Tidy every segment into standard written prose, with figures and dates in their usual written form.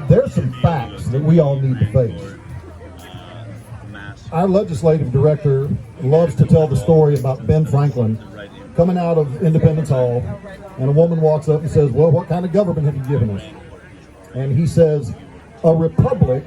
there's some facts that we all need to face. Our legislative director loves to tell the story about Ben Franklin coming out of Independence Hall, and a woman walks up and says, well, what kind of government have you given us? And he says, a republic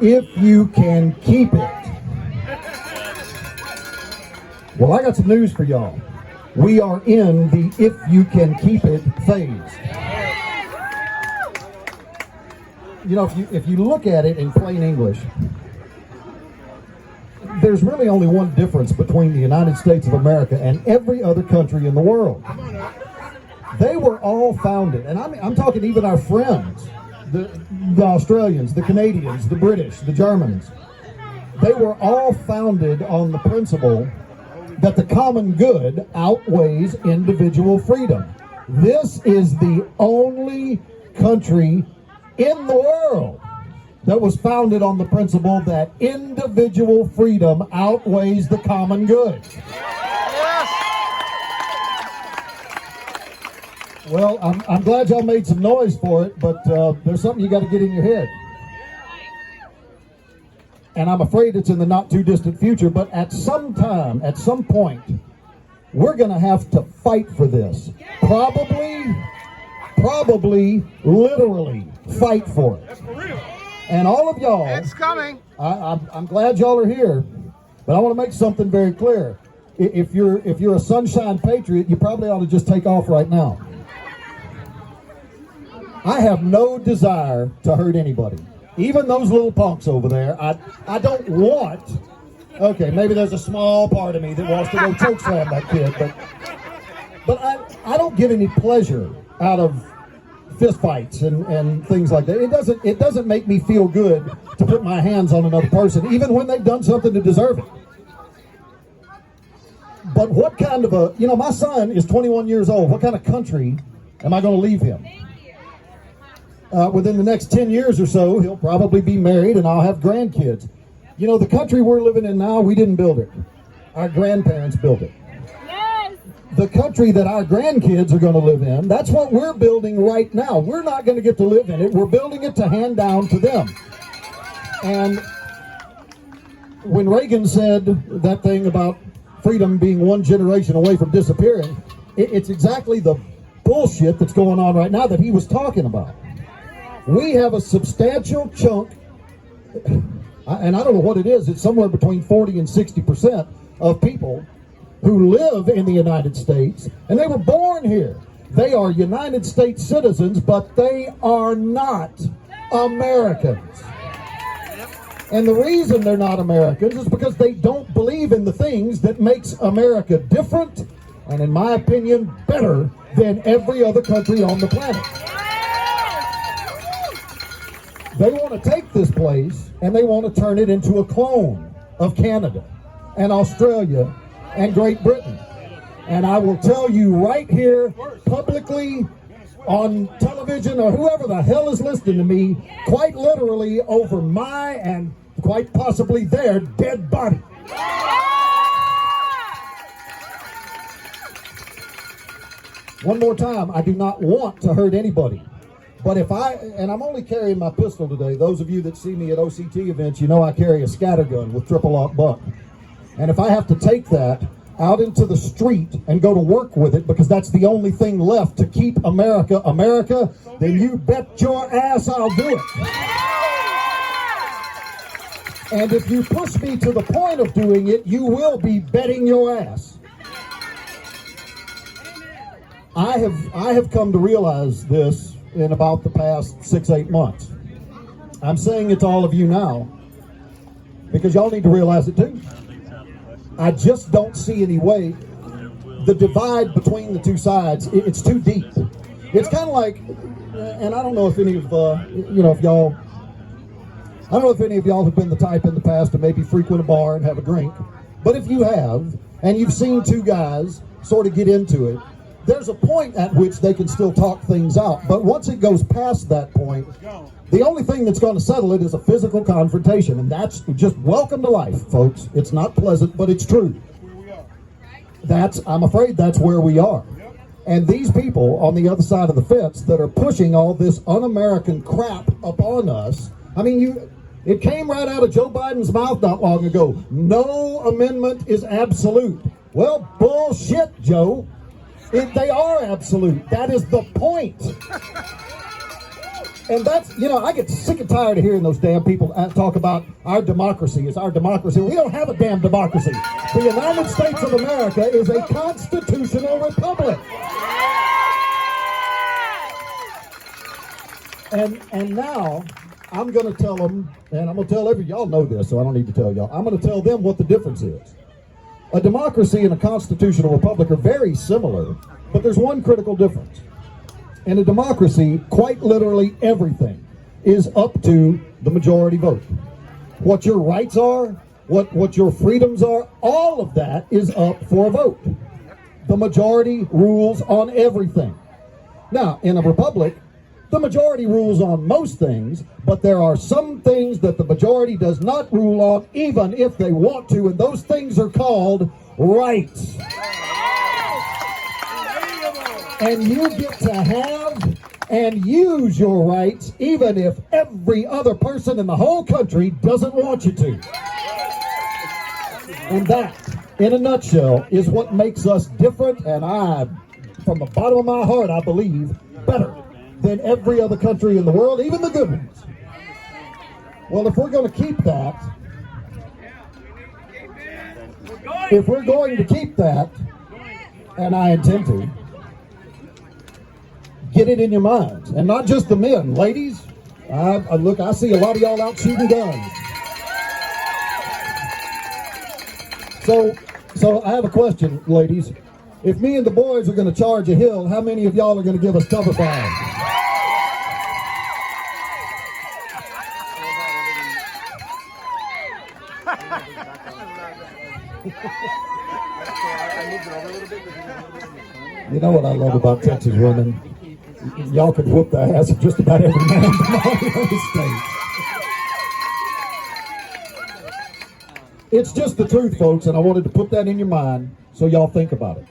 if you can keep it. Well, I got some news for y'all. We are in the if you can keep it phase. You know, if you look at it in plain English, there's really only one difference between the United States of America and every other country in the world. They were all founded, and I'm talking even our friends, the Australians, the Canadians, the British, the Germans. They were all founded on the principle that the common good outweighs individual freedom. This is the only country in the world that was founded on the principle that individual freedom outweighs the common good. Well, I'm glad y'all made some noise for it, but there's something you got to get in your head. And I'm afraid it's in the not too distant future, but at some time, at some point, we're going to have to fight for this. Probably, literally fight for it. And all of y'all, it's coming. I'm glad y'all are here, but I want to make something very clear. If you're a sunshine patriot, you probably ought to just take off right now. I have no desire to hurt anybody. Even those little punks over there, I don't want, okay, maybe there's a small part of me that wants to go choke slam that kid, but I don't get any pleasure out of fist fights and things like that. It doesn't make me feel good to put my hands on another person, even when they've done something to deserve it. But what kind of my son is 21 years old. What kind of country am I going to leave him? Within the next 10 years or so, he'll probably be married and I'll have grandkids. You know, the country we're living in now, we didn't build it. Our grandparents built it. Yes. The country that our grandkids are going to live in, that's what we're building right now. We're not going to get to live in it. We're building it to hand down to them. And when Reagan said that thing about freedom being one generation away from disappearing, it's exactly the bullshit that's going on right now that he was talking about. We have a substantial chunk, and I don't know what it is, it's somewhere between 40 and 60% of people who live in the United States, and they were born here. They are United States citizens, but they are not Americans. And the reason they're not Americans is because they don't believe in the things that makes America different, and in my opinion, better than every other country on the planet. They want to take this place and they want to turn it into a clone of Canada and Australia and Great Britain. And I will tell you right here, publicly, on television, or whoever the hell is listening to me, quite literally over my and quite possibly their dead body. One more time, I do not want to hurt anybody. But and I'm only carrying my pistol today. Those of you that see me at OCT events, you know I carry a scattergun with triple-aught buck. And if I have to take that out into the street and go to work with it, because that's the only thing left to keep America, then you bet your ass I'll do it. And if you push me to the point of doing it, you will be betting your ass. I have come to realize this in about the past 6-8 months. I'm saying it to all of you now because y'all need to realize it too. I just don't see any way. The divide between the two sides, it's too deep. It's kind of like, and I don't know if any of y'all have been the type in the past to maybe frequent a bar and have a drink, but if you have, and you've seen two guys sort of get into it, there's a point at which they can still talk things out. But once it goes past that point, the only thing that's going to settle it is a physical confrontation. And that's just welcome to life, folks. It's not pleasant, but it's true. I'm afraid that's where we are. And these people on the other side of the fence that are pushing all this un-American crap upon us, I mean, it came right out of Joe Biden's mouth not long ago. No amendment is absolute. Well, bullshit, Joe. They are absolute. That is the point. And that's, I get sick and tired of hearing those damn people talk about our democracy. It's our democracy. We don't have a damn democracy. The United States of America is a constitutional republic. And now I'm going to tell them, and I'm going to tell y'all know this, so I don't need to tell y'all. I'm going to tell them what the difference is. A democracy and a constitutional republic are very similar, but there's one critical difference. In a democracy, quite literally everything is up to the majority vote. What your rights are, what your freedoms are, all of that is up for a vote. The majority rules on everything. Now, in a republic, the majority rules on most things, but there are some things that the majority does not rule on, even if they want to, and those things are called rights. And you get to have and use your rights, even if every other person in the whole country doesn't want you to. And that, in a nutshell, is what makes us different, and from the bottom of my heart, I believe, better than every other country in the world, even the good ones. Well, if we're going to keep that, and I intend to, get it in your minds. And not just the men. Ladies, I see a lot of y'all out shooting guns. So I have a question, ladies. If me and the boys are going to charge a hill, how many of y'all are going to give us cover fire? You know what I love about Texas women? Y'all could whoop the ass of just about every man from all the states. It's just the truth, folks, and I wanted to put that in your mind so y'all think about it.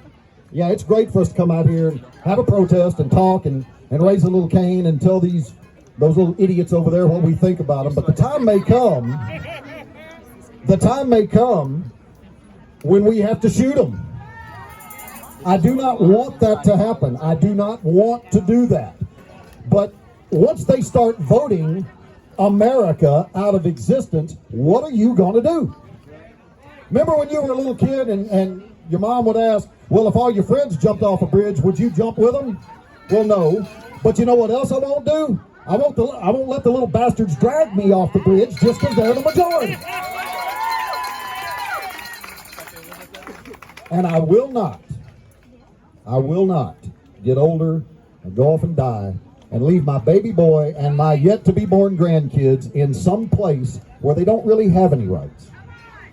Yeah, it's great for us to come out here and have a protest and talk and raise a little cane and tell those little idiots over there what we think about them, but the time may come when we have to shoot them. I do not want that to happen. I do not want to do that. But once they start voting America out of existence, what are you going to do? Remember when you were a little kid and your mom would ask, well, if all your friends jumped off a bridge, would you jump with them? Well, no. But you know what else I won't do? I won't let the little bastards drag me off the bridge just because they're the majority. And I will not get older and go off and die and leave my baby boy and my yet-to-be-born grandkids in some place where they don't really have any rights.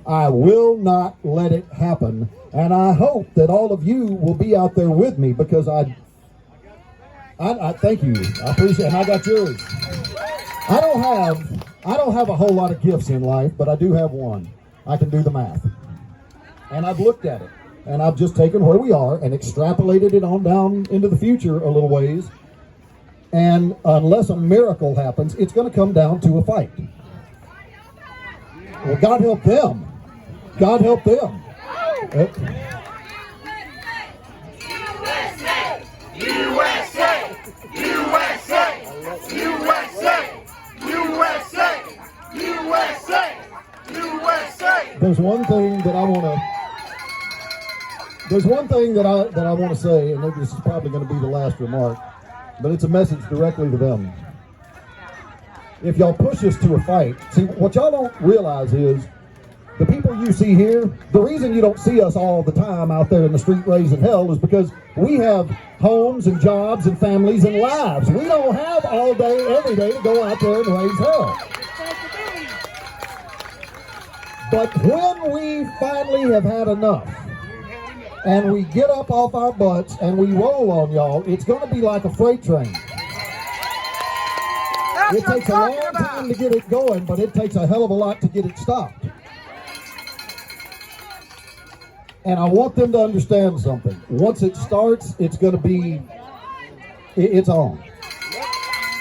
I will not let it happen, and I hope that all of you will be out there with me, because I thank you. I appreciate it, and I got yours. I don't have a whole lot of gifts in life, but I do have one. I can do the math. And I've looked at it. And I've just taken where we are and extrapolated it on down into the future a little ways. And unless a miracle happens, it's going to come down to a fight. Well, God help them. God help them. USA! USA! USA! USA! USA! USA! There's one thing that I want to say, and this is probably going to be the last remark, but it's a message directly to them. If y'all push us to a fight, see, what y'all don't realize is the people you see here, the reason you don't see us all the time out there in the street raising hell is because we have homes and jobs and families and lives. We don't have all day, every day to go out there and raise hell. But when we finally have had enough, and we get up off our butts and we roll on y'all, it's going to be like a freight train. It takes a long time to get it going, but it takes a hell of a lot to get it stopped. And I want them to understand something. Once it starts, it's going to be, it's on.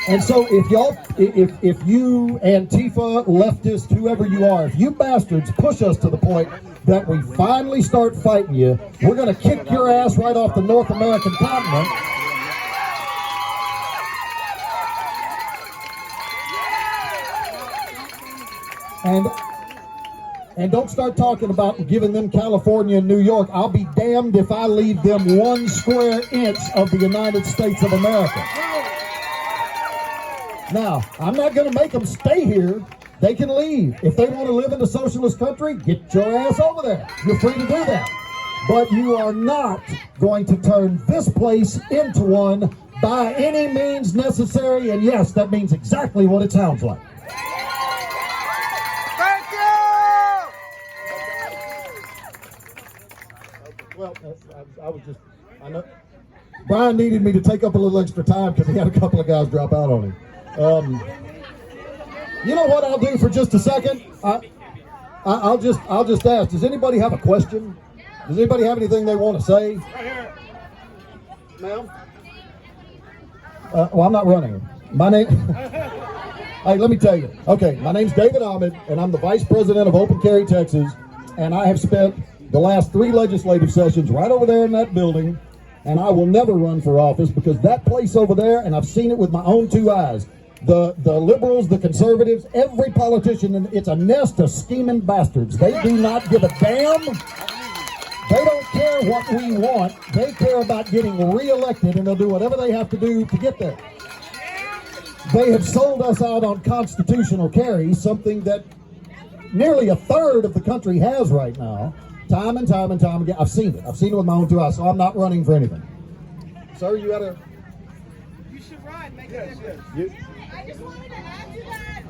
And so if you, Antifa, leftist, whoever you are, if you bastards push us to the point that we finally start fighting you, we're going to kick your ass right off the North American continent. And don't start talking about giving them California and New York. I'll be damned if I leave them 1 square inch of the United States of America. Now, I'm not going to make them stay here. They can leave. If they want to live in a socialist country, get your ass over there. You're free to do that. But you are not going to turn this place into one by any means necessary. And yes, that means exactly what it sounds like. Thank you! Well, I know Brian needed me to take up a little extra time because he had a couple of guys drop out on him. You know what I'll do for just a second? I'll just ask. Does anybody have a question? Does anybody have anything they want to say? Ma'am? Well, I'm not running. My name. Hey, let me tell you. Okay, my name's David Ahmed, and I'm the Vice President of Open Carry Texas, and I have spent the last 3 legislative sessions right over there in that building, and I will never run for office because that place over there, and I've seen it with my own 2 eyes, the liberals, the conservatives, every politician, it's a nest of scheming bastards. They do not give a damn. They don't care what we want. They care about getting reelected, and they'll do whatever they have to do to get there. They have sold us out on constitutional carry, something that nearly 1/3 of the country has right now. Time and time and time again. I've seen it. I've seen it with my own 2 eyes, so I'm not running for anything. Sir, you should run. Make a difference. I just wanted to add to that.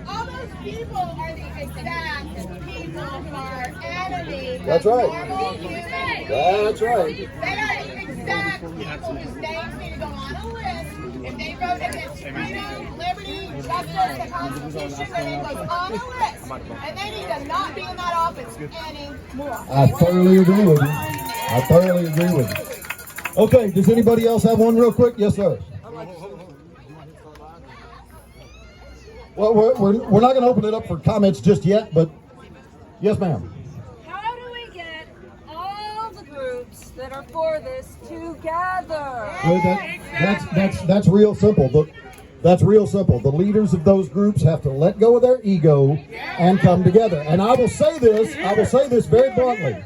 All those people are the exact people who are enemies. That's right. Normal human beings. That's right. They are the exact people whose names need to go on a list. If they vote against freedom, liberty, justice, the Constitution, their name goes on a list. And they need to not be in that office anymore. I thoroughly agree with you. I thoroughly agree with you. Okay, does anybody else have one real quick? Yes, sir. Well, we're not going to open it up for comments just yet, but yes, ma'am. How do we get all the groups that are for this together? Well, that's real simple. That's real simple. The leaders of those groups have to let go of their ego and come together. And I will say this very bluntly.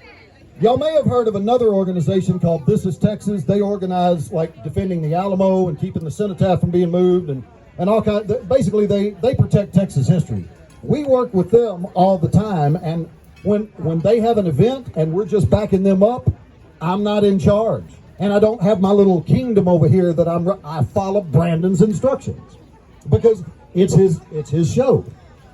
Y'all may have heard of another organization called This Is Texas. They organize like defending the Alamo and keeping the cenotaph from being moved and all kinds. Basically, they protect Texas history. We work with them all the time, and when they have an event and we're just backing them up, I'm not in charge. And I don't have my little kingdom over here that I follow Brandon's instructions because it's his show.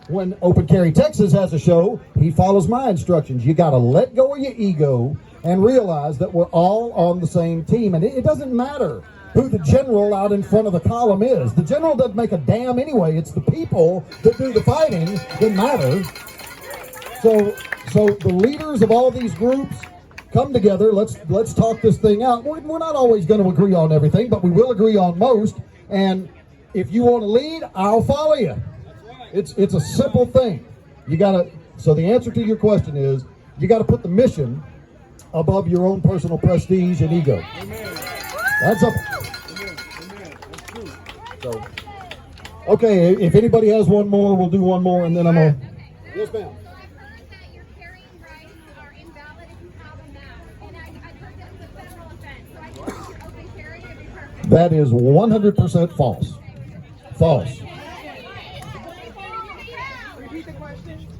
When Open Carry Texas has a show, he follows my instructions. You got to let go of your ego and realize that we're all on the same team. And it doesn't matter who the general out in front of the column is. The general doesn't make a damn anyway. It's the people that do the fighting that matter. So the leaders of all these groups, come together. Let's talk this thing out. We're not always going to agree on everything, but we will agree on most. And if you want to lead, I'll follow you. It's a simple thing. So the answer to your question is you got to put the mission above your own personal prestige and ego. That's up. So, okay, if anybody has one more, we'll do one more, and then I'm gonna. Yes, ma'am. That is 100% false. False.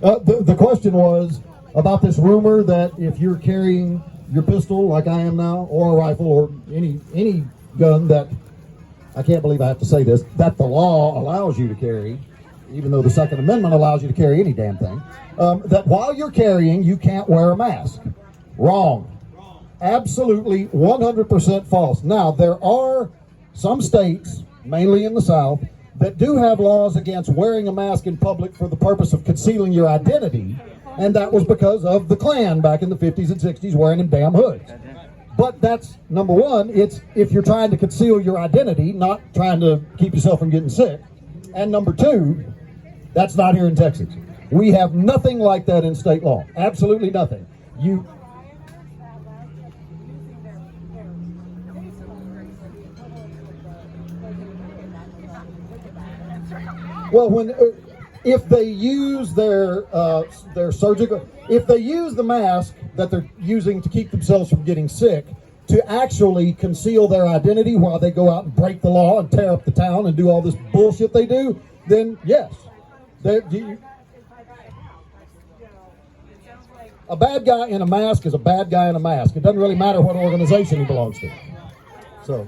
The question was about this rumor that if you're carrying your pistol like I am now, or a rifle, or any gun that, I can't believe I have to say this, that the law allows you to carry, even though the Second Amendment allows you to carry any damn thing, that while you're carrying, you can't wear a mask. Wrong. Absolutely 100% false. Now, there are some states, mainly in the South, that do have laws against wearing a mask in public for the purpose of concealing your identity. And that was because of the Klan back in the 50s and 60s wearing them damn hoods. But that's number one, it's if you're trying to conceal your identity, not trying to keep yourself from getting sick. And number two, that's not here in Texas. We have nothing like that in state law. Absolutely nothing. Well, if they use their surgical, if they use the mask that they're using to keep themselves from getting sick to actually conceal their identity while they go out and break the law and tear up the town and do all this bullshit they do, then yes. A bad guy in a mask is a bad guy in a mask. It doesn't really matter what organization he belongs to. So.